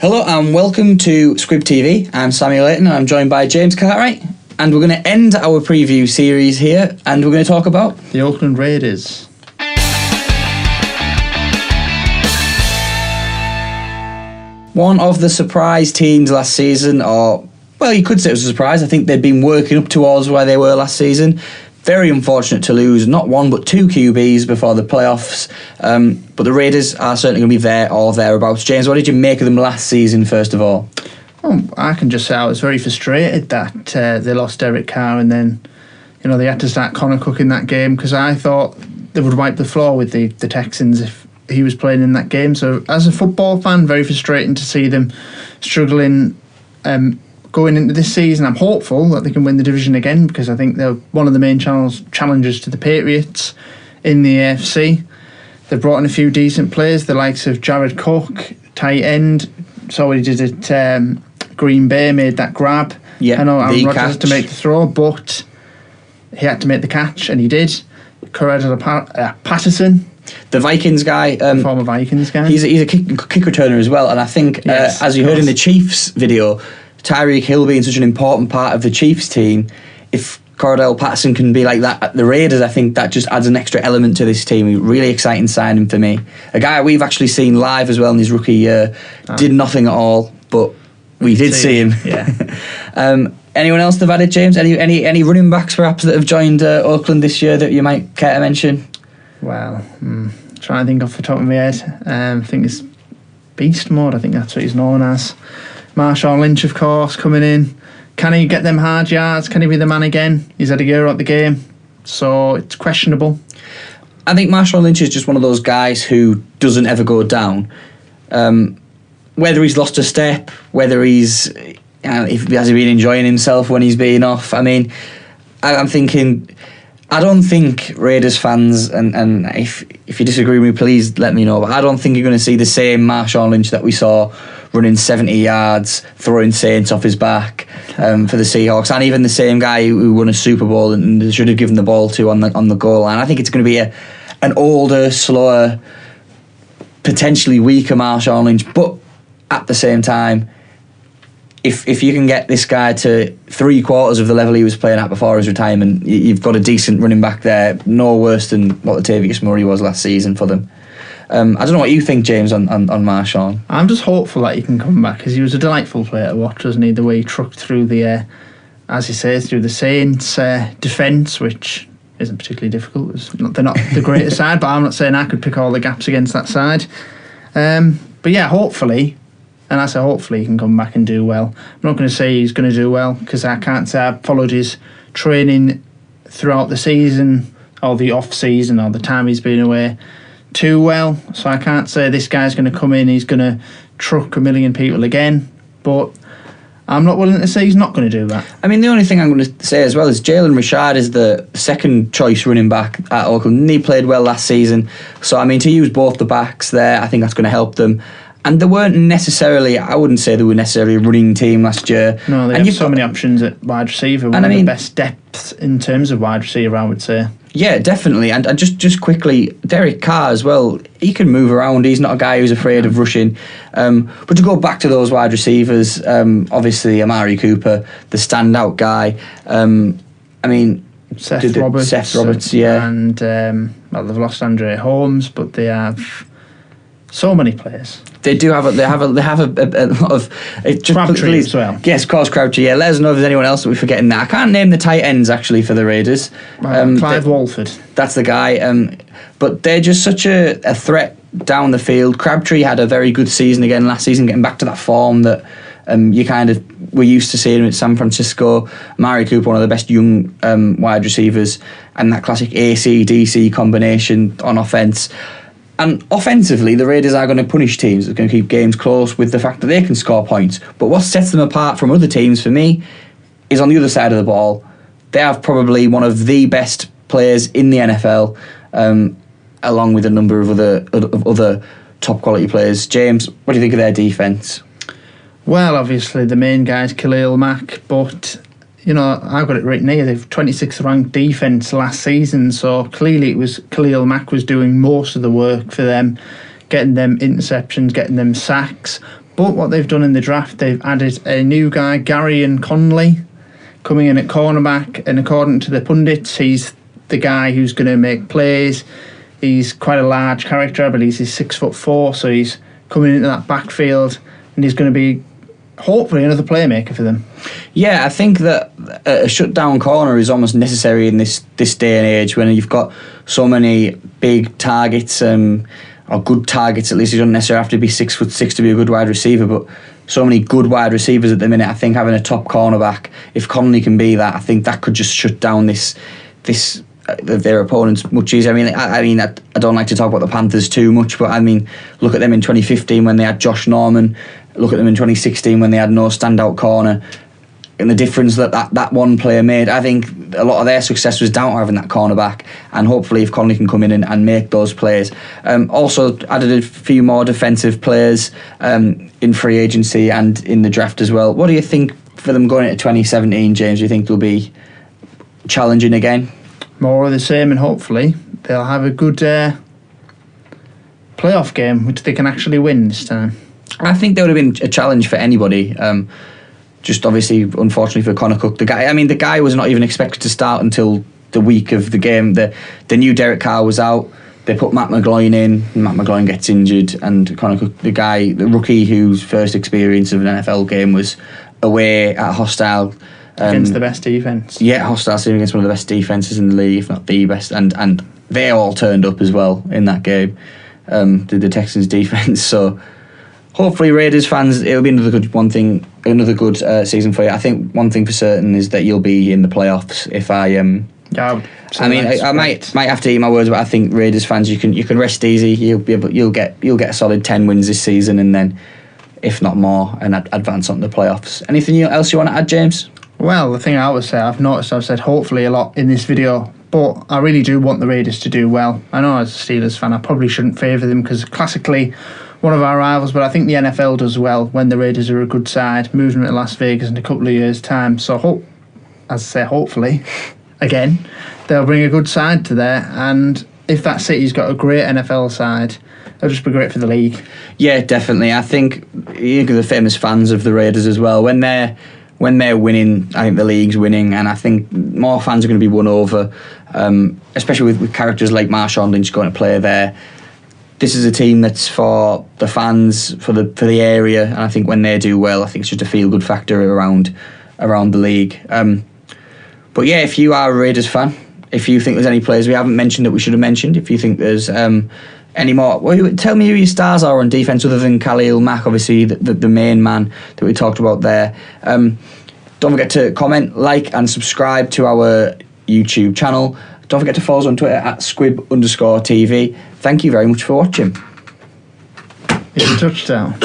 Hello and welcome to Squib TV. I'm Samuel Layton and I'm joined by James Cartwright. And we're going to end our preview series here and we're going to talk about the Oakland Raiders. One of the surprise teams last season, or, well, you could say it was a surprise. I think they'd been working up towards where they were last season. Very unfortunate to lose not one but two QBs before the playoffs. But the Raiders are certainly going to be there or thereabouts. James, what did you make of them last season, first of all? Well, I can just say I was very frustrated that they lost Derek Carr and then, they had to start Connor Cook in that game because I thought they would wipe the floor with the Texans if he was playing in that game. So as a football fan, very frustrating to see them struggling going into this season. I'm hopeful that they can win the division again because I think they're one of the main challengers to the Patriots in the AFC. They've brought in a few decent players, the likes of Jared Cook, tight end. Saw what he did at Green Bay, made that grab. Yeah, I know Aaron Rodgers had to make the throw, but he had to make the catch, and he did. Corrado Patterson, the Vikings guy, former Vikings guy. He's a kick returner as well, and I think Yes, as you heard in the Chiefs video, Tyreek Hill being such an important part of the Chiefs team, if Corrado Patterson can be like that at the Raiders, I think that just adds an extra element to this team. Really exciting signing for me. A guy we've actually seen live as well in his rookie year. Did nothing at all, but we did see him. Yeah. Anyone else they've added, James? Any running backs perhaps that have joined Oakland this year that you might care to mention? Well, trying to think off the top of my head. I think it's Beast Mode. I think that's what he's known as. Marshawn Lynch, of course, coming in. Can he get them hard yards? Can he be the man again? He's had a year out the game, so it's questionable. I think Marshawn Lynch is just one of those guys who doesn't ever go down. Whether he's lost a step, whether has he been enjoying himself when he's been off. I mean, I'm thinking, I don't think Raiders fans, and if you disagree with me, please let me know, but I don't think you're going to see the same Marshawn Lynch that we saw running 70 yards, throwing Saints off his back for the Seahawks, and even the same guy who won a Super Bowl and should have given the ball to on the goal line. I think it's going to be an older, slower, potentially weaker Marshawn Lynch, but at the same time, if you can get this guy to 3/4 of the level he was playing at before his retirement, you've got a decent running back there, no worse than what Latavius Murray was last season for them. I don't know what you think, James, on Marshawn. I'm just hopeful that he can come back because he was a delightful player to watch, wasn't he? The way he trucked through as he says, through the Saints defence, which isn't particularly difficult. They're not the greatest side, but I'm not saying I could pick all the gaps against that side. But yeah, hopefully, and I say hopefully he can come back and do well. I'm not going to say he's going to do well because I can't say I've followed his training throughout the season or the off-season or the time he's been away too well, so I can't say this guy's going to come in, he's going to truck a million people again, but I'm not willing to say he's not going to do that. I mean, the only thing I'm going to say as well is Jalen Richard is the second choice running back at Oakland, and he played well last season, so I mean, to use both the backs there, I think that's going to help them. And they weren't necessarily, I wouldn't say they were necessarily a running team last year. No, they have so many options at wide receiver. One of the best depth in terms of wide receiver, I would say. Yeah, definitely. And just quickly, Derek Carr as well, he can move around. He's not a guy who's afraid of rushing. But to go back to those wide receivers, obviously Amari Cooper, the standout guy. Seth Roberts, yeah. And, they've lost Andre Holmes, but they have so many players. They do have a lot of Crabtree as well. Yes, of course, Crabtree. Yeah, let us know if there's anyone else that we're forgetting there. I can't name the tight ends actually for the Raiders. Clive Walford. That's the guy. But they're just such a threat down the field. Crabtree had a very good season again last season, getting back to that form that you kind of were used to seeing at San Francisco. Amari Cooper, one of the best young wide receivers, and that classic AC/DC combination on offense. And offensively, the Raiders are going to punish teams. They're going to keep games close with the fact that they can score points. But what sets them apart from other teams, for me, is on the other side of the ball. They have probably one of the best players in the NFL, along with a number of other top quality players. James, what do you think of their defence? Well, obviously the main guy is Khalil Mack, but I've got it written here. They've 26th ranked defence last season, so clearly it was Khalil Mack was doing most of the work for them, getting them interceptions, getting them sacks. But what they've done in the draft, they've added a new guy, Gary and Conley, coming in at cornerback. And according to the pundits, he's the guy who's going to make plays. He's quite a large character, I believe he's 6'4", so he's coming into that backfield, and he's going to be hopefully another playmaker for them. Yeah, I think that a shutdown corner is almost necessary in this day and age when you've got so many big targets, or good targets at least. You don't necessarily have to be 6'6" to be a good wide receiver, but so many good wide receivers at the minute. I think having a top cornerback, if Conley can be that, I think that could just shut down their opponents much easier. I don't like to talk about the Panthers too much, but I mean, look at them in 2015 when they had Josh Norman. Look at them in 2016 when they had no standout corner, and the difference that one player made. I think a lot of their success was down to having that cornerback, and hopefully if Conley can come in and make those plays. Also added a few more defensive players in free agency and in the draft as well. What do you think for them going into 2017, James? Do you think they'll be challenging again? More of the same, and hopefully they'll have a good playoff game which they can actually win this time. I think there would have been a challenge for anybody. Just obviously, unfortunately for Connor Cook, the guy was not even expected to start until the week of the game. The new Derek Carr was out. They put Matt McGloin in. Matt McGloin gets injured, and Connor Cook, the rookie whose first experience of an NFL game was away at a hostile. Against the best defence. Yeah, hostile team against one of the best defences in the league, if not the best. And they all turned up as well in that game, the Texans defence. So hopefully Raiders fans, it'll be another good season for you. I think one thing for certain is that you'll be in the playoffs. If I might have to eat my words, but I think Raiders fans, you can rest easy. You'll get a solid 10 wins this season, and then if not more, and advance on the playoffs. Anything else you want to add, James? Well, the thing I would say, I've said hopefully a lot in this video, but I really do want the Raiders to do well. I know as a Steelers fan, I probably shouldn't favour them because classically one of our rivals, but I think the NFL does well when the Raiders are a good side, moving to Las Vegas in a couple of years' time. So, hopefully, again, they'll bring a good side to there, and if that city's got a great NFL side, it'll just be great for the league. Yeah, definitely. I think you're the famous fans of the Raiders as well. When they're winning, I think the league's winning, and I think more fans are going to be won over, especially with characters like Marshawn Lynch going to play there. This is a team that's for the fans, for the area, and I think when they do well, I think it's just a feel-good factor around the league. But yeah, if you are a Raiders fan, if you think there's any players we haven't mentioned that we should have mentioned, if you think there's any more, tell me who your stars are on defence other than Khalil Mack, obviously the main man that we talked about there. Don't forget to comment, like and subscribe to our YouTube channel. Don't forget to follow us on Twitter at Squib_TV. Thank you very much for watching. It's a touchdown.